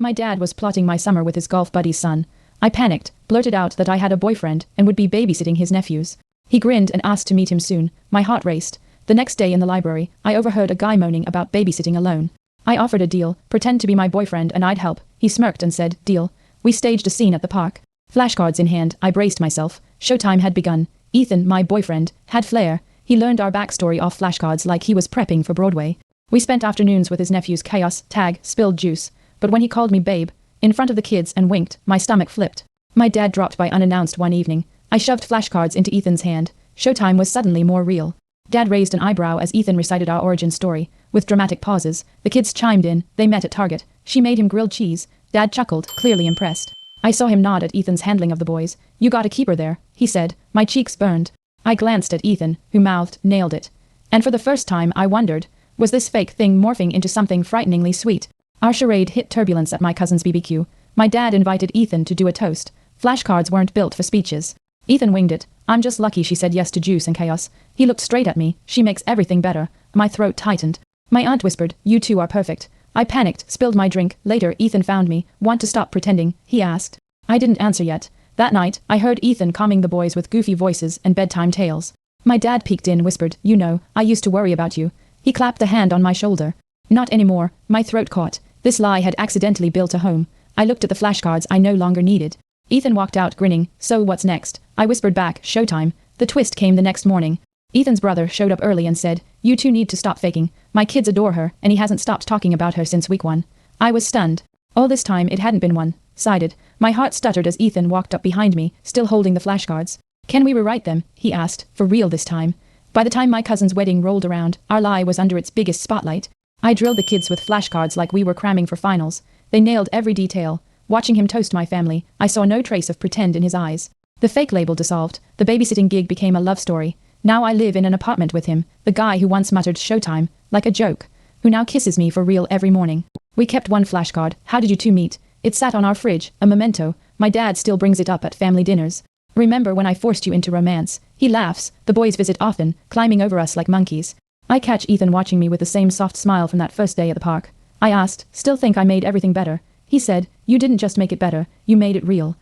My dad was plotting my summer with his golf buddy's son. I panicked, blurted out that I had a boyfriend and would be babysitting his nephews. He grinned and asked to meet him soon. My heart raced. The next day in the library, I overheard a guy moaning about babysitting alone. I offered a deal, pretend to be my boyfriend and I'd help. He smirked and said, deal. We staged a scene at the park. Flashcards in hand, I braced myself. Showtime had begun. Ethan, my boyfriend, had flair. He learned our backstory off flashcards like he was prepping for Broadway. We spent afternoons with his nephew's chaos, tag, spilled juice. But when he called me babe, in front of the kids and winked, my stomach flipped. My dad dropped by unannounced one evening. I shoved flashcards into Ethan's hand. Showtime was suddenly more real. Dad raised an eyebrow as Ethan recited our origin story. With dramatic pauses, the kids chimed in. They met at Target. She made him grilled cheese. Dad chuckled, clearly impressed. I saw him nod at Ethan's handling of the boys. You gotta keep her there, he said. My cheeks burned. I glanced at Ethan, who mouthed, nailed it. And for the first time I wondered, was this fake thing morphing into something frighteningly sweet? Our charade hit turbulence at my cousin's BBQ. My dad invited Ethan to do a toast. Flashcards weren't built for speeches. Ethan winged it. I'm just lucky she said yes to juice and chaos. He looked straight at me. She makes everything better. My throat tightened. My aunt whispered, you two are perfect. I panicked, spilled my drink. Later, Ethan found me. Want to stop pretending? He asked. I didn't answer yet. That night, I heard Ethan calming the boys with goofy voices and bedtime tales. My dad peeked in, whispered, you know, I used to worry about you. He clapped a hand on my shoulder. Not anymore. My throat caught. This lie had accidentally built a home. I looked at the flashcards I no longer needed. Ethan walked out grinning. So what's next? I whispered back, showtime. The twist came the next morning. Ethan's brother showed up early and said, you two need to stop faking. My kids adore her, and he hasn't stopped talking about her since week 1. I was stunned. All this time it hadn't been one-sided. My heart stuttered as Ethan walked up behind me, still holding the flashcards. Can we rewrite them? He asked, for real this time. By the time my cousin's wedding rolled around, our lie was under its biggest spotlight. I drilled the kids with flashcards like we were cramming for finals. They nailed every detail. Watching him toast my family, I saw no trace of pretend in his eyes. The fake label dissolved. The babysitting gig became a love story. Now I live in an apartment with him, the guy who once muttered showtime, like a joke, who now kisses me for real every morning. We kept one flashcard. How did you two meet? It sat on our fridge, a memento. My dad still brings it up at family dinners. Remember when I forced you into romance? He laughs. The boys visit often, climbing over us like monkeys. I catch Ethan watching me with the same soft smile from that first day at the park. I asked, still think I made everything better? He said, you didn't just make it better, you made it real.